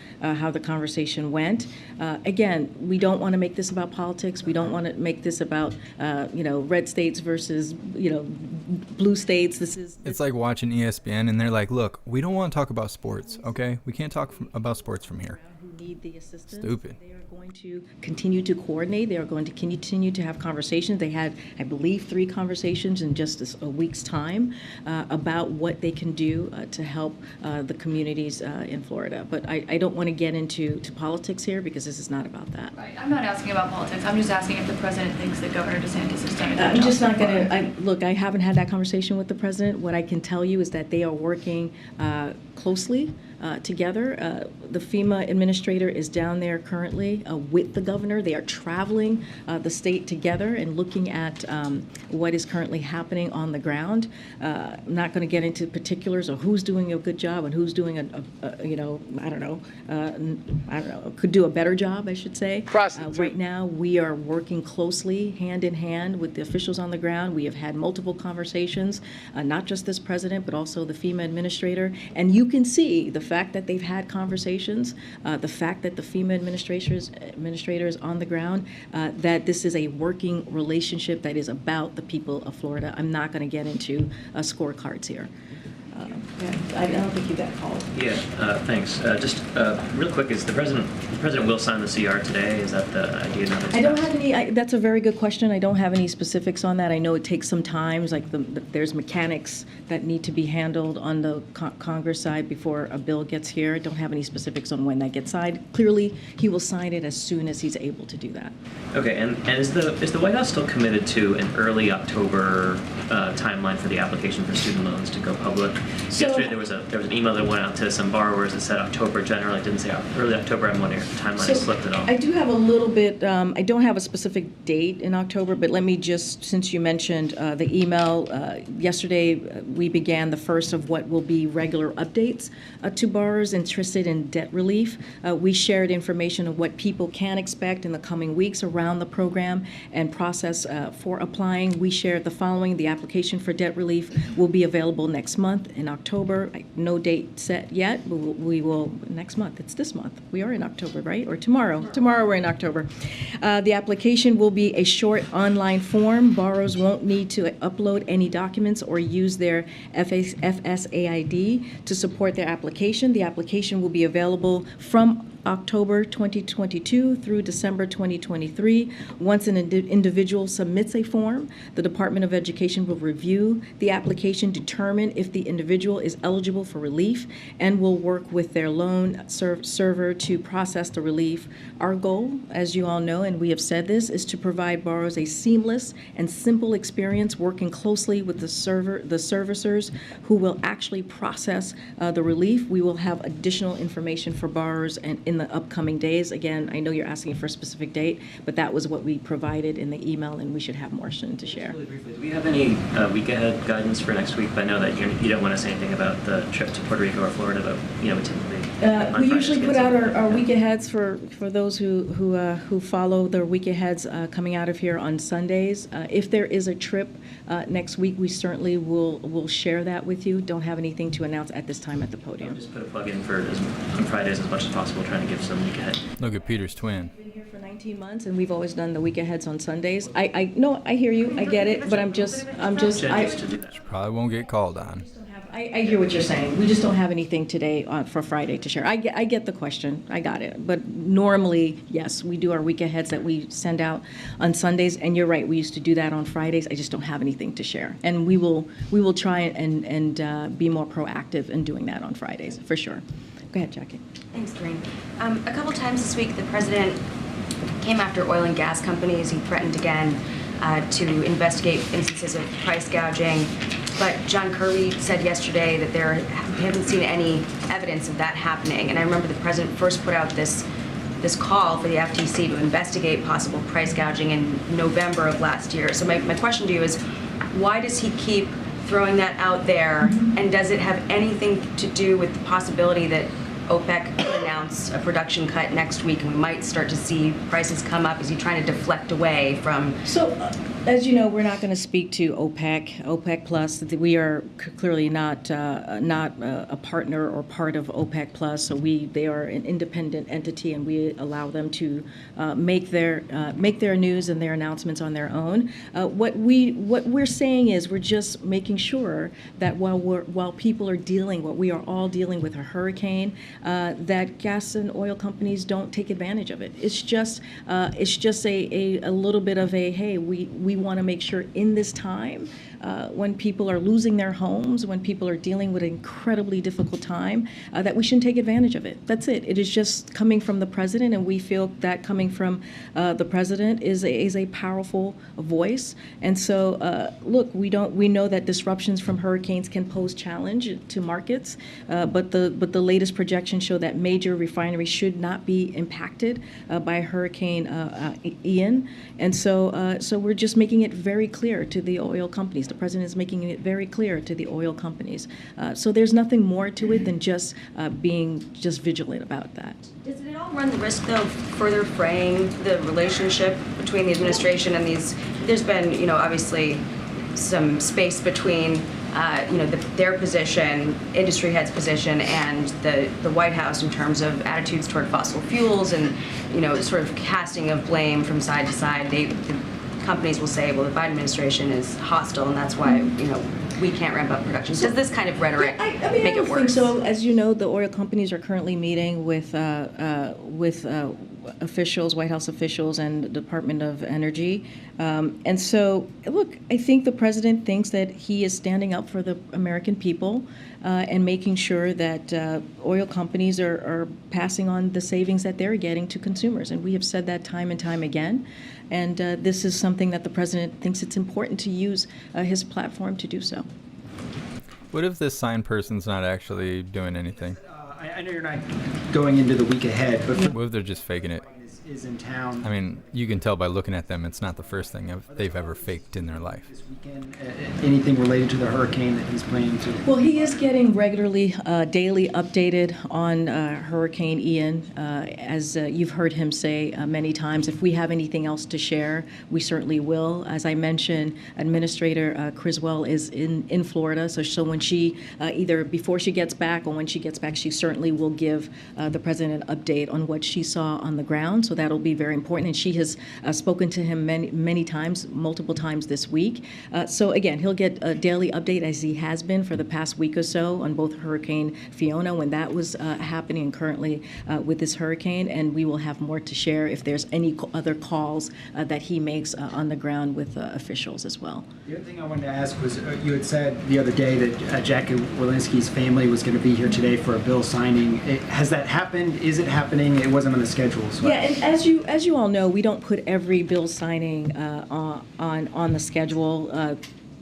went. Again, we don't want to make this about politics. We don't want to make this about red states versus blue states. It's like watching ESPN and they're like, look, we don't want to talk about sports. Okay, we can't talk about sports from here. Who need the assistance. Stupid. They are going to continue to coordinate. They are going to continue to have conversations. They had, I believe, 3 conversations in just a week's time about what they can do to help the communities in Florida. But I don't want to get into politics here because this is not about that. Right. I'm not asking about politics. I'm just asking if the president thinks that Governor DeSantis has done a good job. I'm just not going to. Look, I haven't had that conversation with the president. What I can tell you is that they are working closely together. The FEMA administrator is down there currently with the governor. They are traveling the state together and looking at what is currently happening on the ground. I'm not going to get into particulars of who's doing a good job and who's doing could do a better job, I should say. Right now, we are working closely, hand in hand, with the officials on the ground. We have had multiple conversations, not just this president, but also the FEMA administrator. And you can see the fact that they've had conversations, the fact that the FEMA administrators on the ground, that this is a working relationship that is about the people of Florida. I'm not going to get into scorecards here. I don't think you got called. Yeah, thanks. Just real quick, is the president will sign the CR today? Is that the idea now? I don't have any. That's a very good question. I don't have any specifics on that. I know it takes some time. Like there's mechanics that need to be handled on the Congress side before a bill gets here. I don't have any specifics on when that gets signed. Clearly, he will sign it as soon as he's able to do that. Okay, and is the White House still committed to an early October timeline for the application for student loans to go public? Yesterday there was an email that went out to some borrowers that said October generally. It didn't say early October. I'm wondering if the timeline has slipped at all. I do have a little bit, I don't have a specific date in October, but let me just, since you mentioned the email, yesterday we began the first of what will be regular updates to borrowers interested in debt relief. We shared information of what people can expect in the coming weeks around the program and process for applying. We shared the following. The application for debt relief will be available next month in October. No date set yet. We will next month. It's this month. We are in October, right? Or tomorrow. Tomorrow we're in October. The application will be a short online form. Borrowers won't need to upload any documents or use their FSAID to support their application. The application will be available from October 2022 through December 2023. Once an individual submits a form, the Department of Education will review the application, determine if the individual is eligible for relief, and will work with their loan server to process the relief. Our goal, as you all know, and we have said this, is to provide borrowers a seamless and simple experience, working closely with the servicers who will actually process the relief. We will have additional information for borrowers and in the upcoming days. Again, I know you're asking for a specific date, but that was what we provided in the email, and we should have more soon to share. Really briefly, do we have any week ahead guidance for next week? I know that you don't want to say anything about the trip to Puerto Rico or Florida, but we typically we usually put out our week aheads for those who follow the week aheads coming out of here on Sundays. If there is a trip next week, we certainly will share that with you. Don't have anything to announce at this time at the podium. Just put a plug in for on Fridays as much as possible, trying to give some week ahead. Look at Peter's twin. Been here for 19 months, and we've always done the week aheads on Sundays. I no, I hear you, I get it, but I'm just. She probably won't get called on. I hear what you're saying. We just don't have anything today for Friday to share. I get the question. I got it. But normally, yes, we do our week aheads that we send out on Sundays. And you're right, we used to do that on Fridays. I just don't have anything to share. And we will try and be more proactive in doing that on Fridays, for sure. Go ahead, Jackie. Thanks, Doreen. A couple times this week, the president came after oil and gas companies. He threatened again to investigate instances of price gouging. But John Kerry said yesterday that they haven't seen any evidence of that happening. And I remember the president first put out this call for the FTC to investigate possible price gouging in November of last year. So my question to you is, why does he keep throwing that out there? And does it have anything to do with the possibility that OPEC could announce a production cut next week and we might start to see prices come up? Is he trying to deflect away from? So, as you know, we're not going to speak to OPEC Plus. We are clearly not a partner or part of OPEC Plus. So they are an independent entity, and we allow them to make their news and their announcements on their own. What we're saying is we're just making sure that while people are we are all dealing with a hurricane, that gas and oil companies don't take advantage of it. It's just a little bit of a, hey, we want to make sure in this time when people are losing their homes, when people are dealing with an incredibly difficult time, that we shouldn't take advantage of it. That's it. It is just coming from the president, and we feel that coming from the president is a powerful voice. And so, look, we know that disruptions from hurricanes can pose challenge to markets, but the latest projections show that major refineries should not be impacted by Hurricane Ian. And so we're just making it very clear to the oil companies. The president is making it very clear to the oil companies. So there's nothing more to it than just being vigilant about that. Does it all run the risk, though, of further fraying the relationship between the administration and these? There's been, obviously, some space between, their position, industry head's position, and the White House in terms of attitudes toward fossil fuels and, sort of casting of blame from side to side. The companies will say, well, the Biden administration is hostile, and that's why, we can't ramp up production. Does this kind of rhetoric make it worse? I think so. As you know, the oil companies are currently meeting with officials, White House officials, and the Department of Energy. And so, look, I think the president thinks that he is standing up for the American people and making sure that oil companies are passing on the savings that they're getting to consumers. And we have said that time and time again. And this is something that the president thinks it's important to use his platform to do so. What if this signed person's not actually doing anything? I know you're not going into the week ahead, but what if they're just faking it? Is in town. I mean, you can tell by looking at them, it's not the first thing they've ever faked in their life. This weekend, anything related to the hurricane that he's planning to? Well, he is getting regularly, daily updated on Hurricane Ian. As you've heard him say many times, if we have anything else to share, we certainly will. As I mentioned, Administrator Criswell is in Florida, so when she, either before she gets back or when she gets back, she certainly will give the president an update on what she saw on the ground so that'll be very important. And she has spoken to him many times, multiple times this week. So again, he'll get a daily update as he has been for the past week or so on both Hurricane Fiona when that was happening and currently with this hurricane. And we will have more to share if there's any other calls that he makes on the ground with officials as well. The other thing I wanted to ask was, you had said the other day that Jackie Walensky's family was going to be here today for a bill signing. Has that happened? Is it happening? It wasn't on the schedule. So yeah, and as you all know, we don't put every bill signing on the schedule.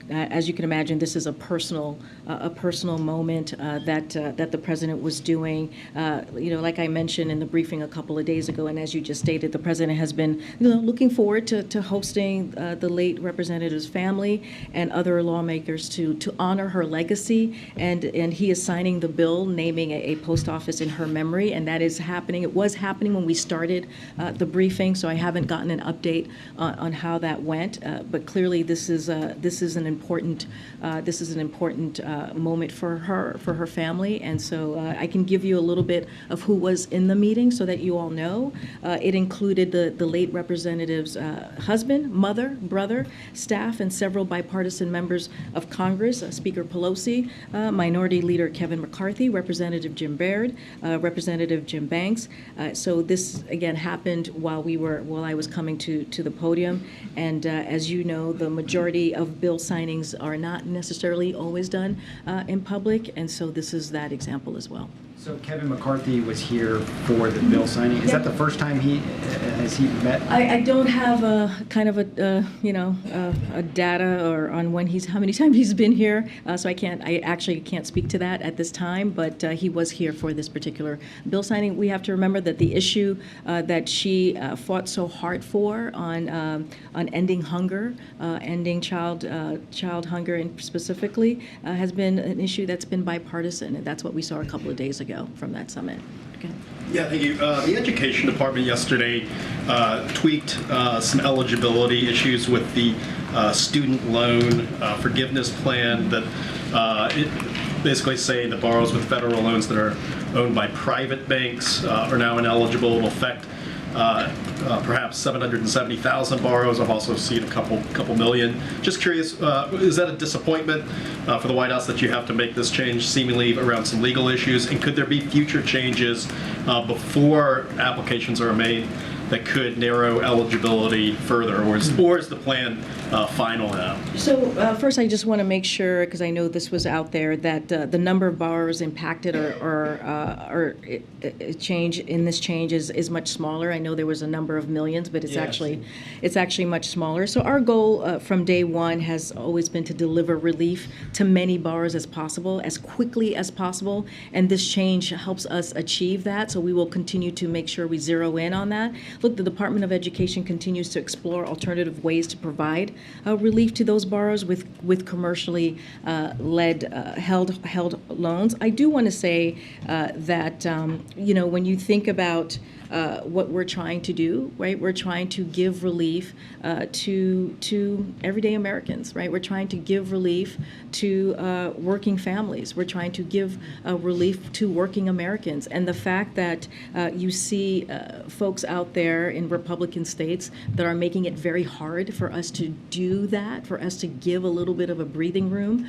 As you can imagine, this is a personal moment that the president was doing. Like I mentioned in the briefing a couple of days ago, and as you just stated, the president has been looking forward to hosting the late representative's family and other lawmakers to honor her legacy. And he is signing the bill naming a post office in her memory, and that is happening. It was happening when we started the briefing, so I haven't gotten an update on how that went. But clearly, this is an important moment for her family, and so I can give you a little bit of who was in the meeting so that you all know. It included the late representative's husband, mother, brother, staff, and several bipartisan members of Congress, Speaker Pelosi, Minority Leader Kevin McCarthy, Representative Jim Baird, Representative Jim Banks. So this again happened while I was coming to the podium, and as you know, the majority of bill signings are not necessarily always done in public, and so this is that example as well. So Kevin McCarthy was here for the bill signing. Is that the first time has he met? I don't have a kind of a data or on how many times he's been here, so I actually can't speak to that at this time. But he was here for this particular bill signing. We have to remember that the issue that she fought so hard for on ending hunger, ending child hunger, and specifically has been an issue that's been bipartisan, and that's what we saw a couple of days ago from that summit. Okay. Yeah, thank you. The Education Department yesterday tweaked some eligibility issues with the student loan forgiveness plan that it basically say that borrowers with federal loans that are owned by private banks are now ineligible. It'll affect perhaps 770,000 borrowers. I've also seen a couple million. Just curious, is that a disappointment for the White House that you have to make this change seemingly around some legal issues? And could there be future changes before applications are made that could narrow eligibility further, or is the plan final now? So first, I just want to make sure, because I know this was out there, that the number of borrowers impacted or change in this change is much smaller. I know there was a number of millions, but it's actually much smaller. So our goal from day one has always been to deliver relief to many borrowers as possible, as quickly as possible, and this change helps us achieve that. So we will continue to make sure we zero in on that. Look, the Department of Education continues to explore alternative ways to provide relief to those borrowers with commercially led held loans. I do want to say that when you think about what we're trying to do, right? We're trying to give relief to everyday Americans, right? We're trying to give relief to working families. We're trying to give relief to working Americans. And the fact that you see folks out there in Republican states that are making it very hard for us to do that, for us to give a little bit of a breathing room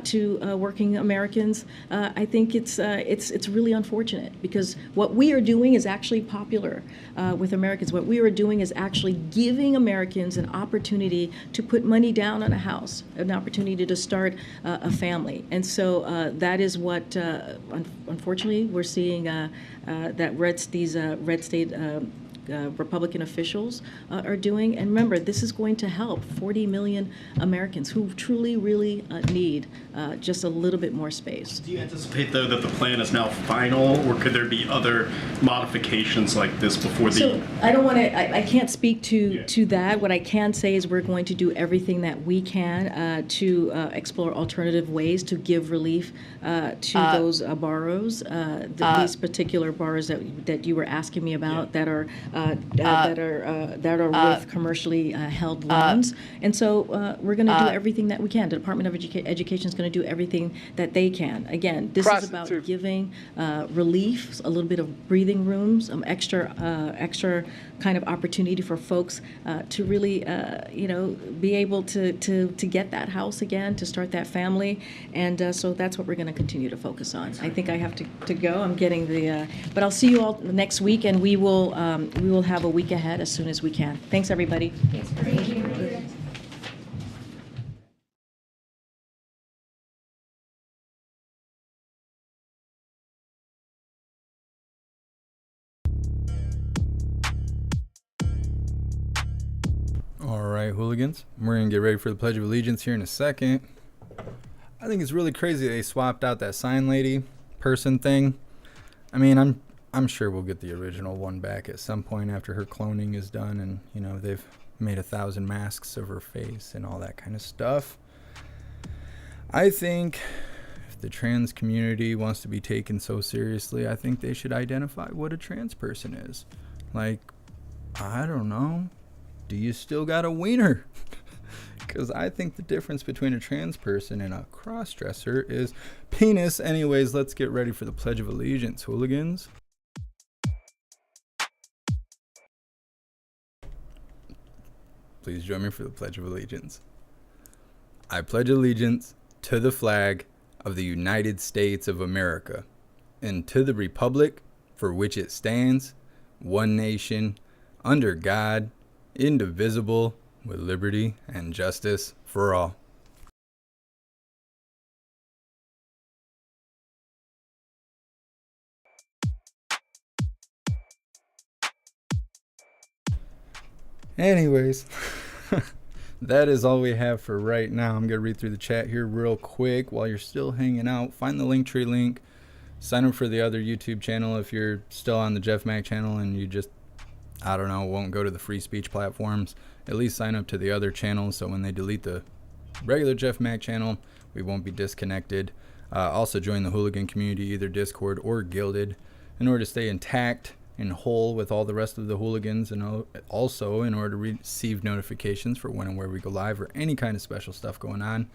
to working Americans, I think it's really unfortunate, because what we are doing is actually popular with Americans. What we are doing is actually giving Americans an opportunity to put money down on a house, an opportunity to start a family. And so that is what, unfortunately, we're seeing that these red state Republican officials are doing. And remember, this is going to help 40 million Americans who truly, really need just a little bit more space. Do you anticipate, though, that the plan is now final, or could there be other modifications like this before the... So I don't want to, I can't speak to that. What I can say is we're going to do everything that we can to explore alternative ways to give relief to those borrowers, these particular borrowers that you were asking me about, that are with commercially held loans. And so we're going to do everything that we can. The Department of Education is going to do everything that they can. Again, this is about giving relief, a little bit of breathing room, some extra kind of opportunity for folks to really, be able to get that house again, to start that family. And so that's what we're going to continue to focus on. I think I have to go. I'm getting but I'll see you all next week, and we will have a week ahead as soon as we can. Thanks, everybody. Thank you. All right, hooligans, we're gonna get ready for the Pledge of Allegiance here in a second. I think it's really crazy they swapped out that sign lady person thing. I mean, I'm sure we'll get the original one back at some point after her cloning is done, and they've made 1,000 masks of her face and all that kind of stuff. I think if the trans community wants to be taken so seriously, I think they should identify what a trans person is. Like, I don't know. Do you still got a wiener? Because I think the difference between a trans person and a cross-dresser is penis. Anyways, let's get ready for the Pledge of Allegiance, hooligans. Please join me for the Pledge of Allegiance. I pledge allegiance to the flag of the United States of America and to the republic for which it stands, one nation, under God, indivisible, with liberty and justice for all. Anyways, that is all we have for right now. I'm going to read through the chat here real quick while you're still hanging out. Find the Linktree link. Sign up for the other YouTube channel if you're still on the JeffMAC channel and you just, won't go to the free speech platforms. At least sign up to the other channels so when they delete the regular JeffMAC channel, we won't be disconnected. Also join the Hooligan community, either Discord or Guilded, in order to stay intact and whole with all the rest of the hooligans, and also in order to receive notifications for when and where we go live or any kind of special stuff going on.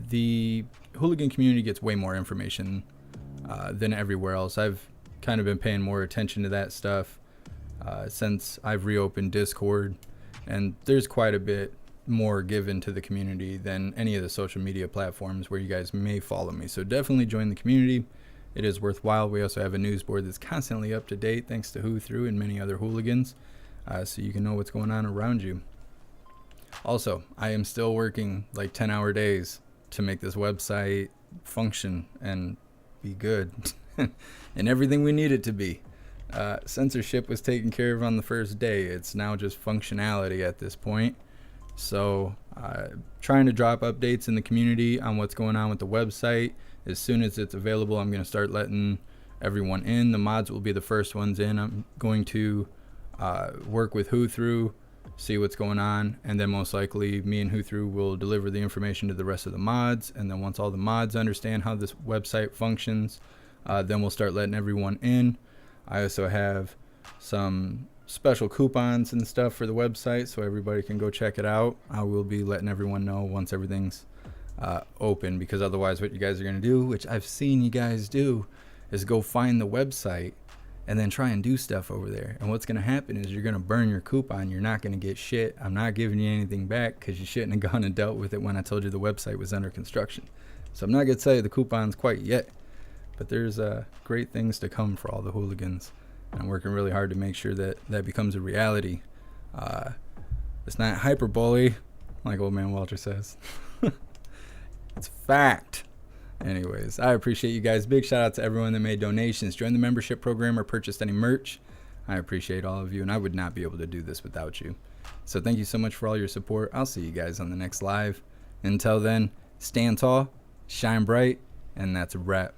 The Hooligan community gets way more information than everywhere else. I've kind of been paying more attention to that stuff since I've reopened Discord, and there's quite a bit more given to the community than any of the social media platforms where you guys may follow me. So definitely join the community. It is worthwhile. We also have a news board that's constantly up to date thanks to Who Through and many other hooligans, so you can know what's going on around you. Also, I am still working like 10-hour days to make this website function and be good and everything we need it to be. Censorship was taken care of on the first day. It's now just functionality at this point. So trying to drop updates in the community on what's going on with the website. As soon as it's available, I'm going to start letting everyone in. The mods will be the first ones in. I'm going to work with Who Through, see what's going on, and then most likely me and Who Through will deliver the information to the rest of the mods. And then once all the mods understand how this website functions, then we'll start letting everyone in. I also have some special coupons and stuff for the website so everybody can go check it out. I will be letting everyone know once everything's open, because otherwise what you guys are going to do, which I've seen you guys do, is go find the website and then try and do stuff over there. And what's going to happen is you're going to burn your coupon. You're not going to get shit. I'm not giving you anything back because you shouldn't have gone and dealt with it when I told you the website was under construction. So I'm not going to tell you the coupons quite yet, but there's great things to come for all the hooligans. And I'm working really hard to make sure that that becomes a reality. It's not hyperbole, like old man Walter says. It's fact. Anyways, I appreciate you guys. Big shout out to everyone that made donations, joined the membership program, or purchased any merch. I appreciate all of you, and I would not be able to do this without you. So thank you so much for all your support. I'll see you guys on the next live. Until then, stand tall, shine bright, and that's a wrap.